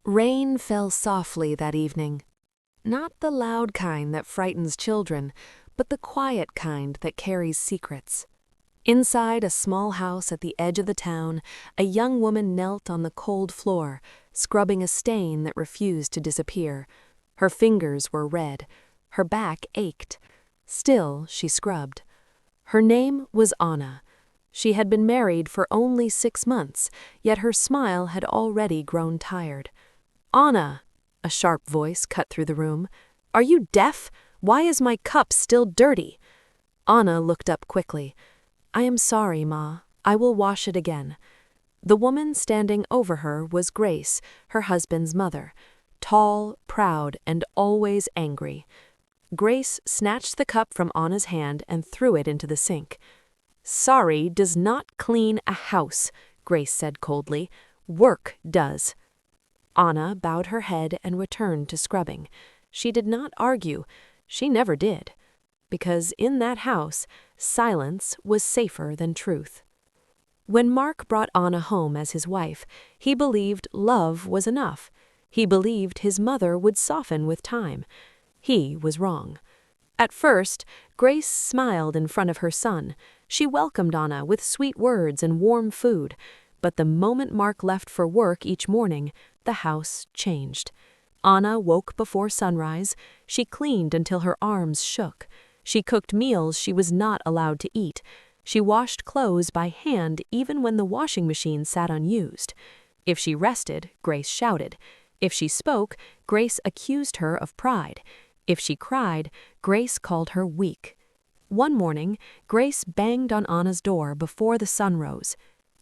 Rain fell softly that evening. Not the loud kind that frightens children, but the quiet kind that carries secrets. Inside a small house at the edge of the town, a young woman knelt on the cold floor, scrubbing a stain that refused to disappear. Her fingers were red. Her back ached. Still, she scrubbed. Her name was Anna. She had been married for only 6 months, yet her smile had already grown tired. "Anna," a sharp voice cut through the room. "Are you deaf? Why is my cup still dirty?" Anna looked up quickly. "I am sorry, Ma. I will wash it again." The woman standing over her was Grace, her husband's mother, tall, proud, and always angry. Grace snatched the cup from Anna's hand and threw it into the sink. "Sorry does not clean a house," Grace said coldly. "Work does." Anna bowed her head and returned to scrubbing. She did not argue. She never did. Because in that house, silence was safer than truth. When Mark brought Anna home as his wife, he believed love was enough. He believed his mother would soften with time. He was wrong. At first, Grace smiled in front of her son. She welcomed Anna with sweet words and warm food. But the moment Mark left for work each morning, the house changed. Anna woke before sunrise. She cleaned until her arms shook. She cooked meals she was not allowed to eat. She washed clothes by hand even when the washing machine sat unused. If she rested, Grace shouted. If she spoke, Grace accused her of pride. If she cried, Grace called her weak. One morning, Grace banged on Anna's door before the sun rose.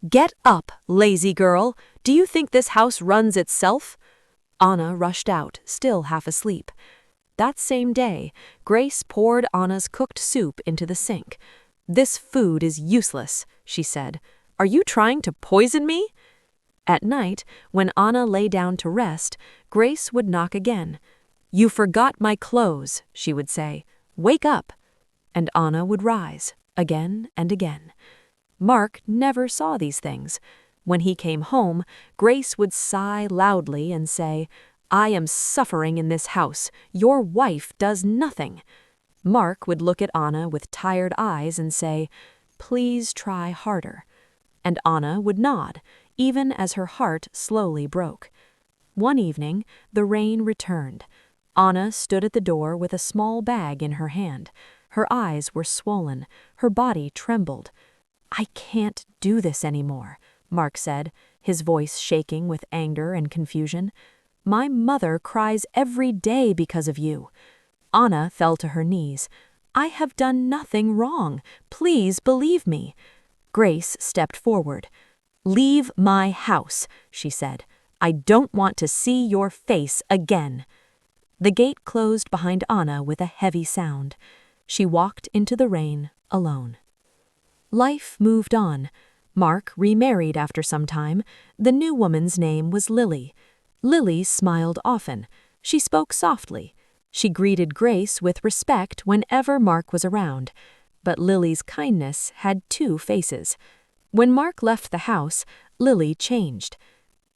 "Get up, lazy girl! Do you think this house runs itself?" Anna rushed out, still half asleep. That same day, Grace poured Anna's cooked soup into the sink. "This food is useless," she said. "Are you trying to poison me?" At night, when Anna lay down to rest, Grace would knock again. "You forgot my clothes," she would say. "Wake up." And Anna would rise, again and again. Mark never saw these things. When he came home, Grace would sigh loudly and say, "I am suffering in this house. Your wife does nothing." Mark would look at Anna with tired eyes and say, "Please try harder." And Anna would nod, even as her heart slowly broke. One evening, the rain returned. Anna stood at the door with a small bag in her hand. Her eyes were swollen. Her body trembled. "I can't do this anymore," Mark said, his voice shaking with anger and confusion. "My mother cries every day because of you." Anna fell to her knees. "I have done nothing wrong. Please believe me." Grace stepped forward. "Leave my house," she said. "I don't want to see your face again." The gate closed behind Anna with a heavy sound. She walked into the rain alone. Life moved on. Mark remarried after some time. The new woman's name was Lily. Lily smiled often. She spoke softly. She greeted Grace with respect whenever Mark was around. But Lily's kindness had 2 faces. When Mark left the house, Lily changed.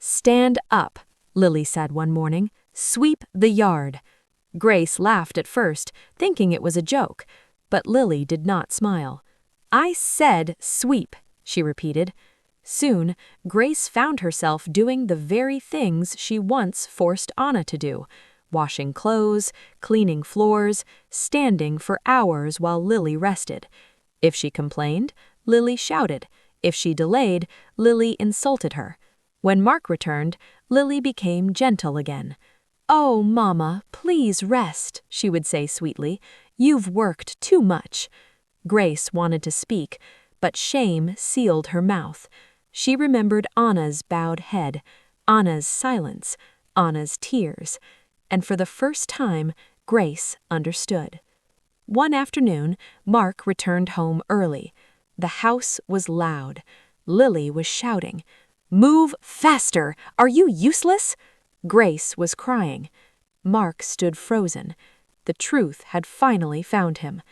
"Stand up," Lily said one morning. "Sweep the yard." Grace laughed at first, thinking it was a joke. But Lily did not smile. "I said sweep," she repeated. Soon, Grace found herself doing the very things she once forced Anna to do: washing clothes, cleaning floors, standing for hours while Lily rested. If she complained, Lily shouted. If she delayed, Lily insulted her. When Mark returned, Lily became gentle again. "Oh, Mama, please rest," she would say sweetly. "You've worked too much." Grace wanted to speak, but shame sealed her mouth. She remembered Anna's bowed head, Anna's silence, Anna's tears. And for the first time, Grace understood. One afternoon, Mark returned home early. The house was loud. Lily was shouting, "Move faster! Are you useless?" Grace was crying. Mark stood frozen. The truth had finally found him.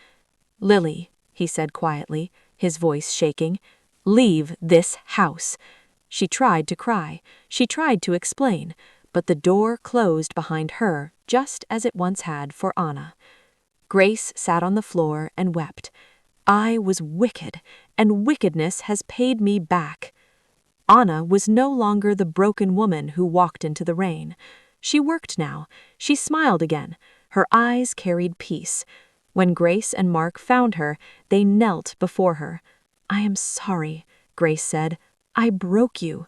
"Lily," he said quietly, his voice shaking, "leave this house." She tried to cry. She tried to explain. but the door closed behind her just as it once had for Anna. Grace sat on the floor and wept. I was wicked, and wickedness has paid me back. Anna was no longer the broken woman who walked into the rain. She worked now. She smiled again. Her eyes carried peace. When Grace and Mark found her, they knelt before her. I am sorry, Grace said. I broke you.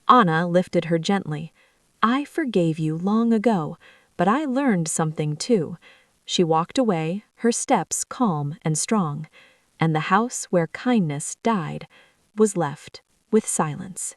Anna lifted her gently. I forgave you long ago, but I learned something too. She walked away, her steps calm and strong, and the house where kindness died was left with silence.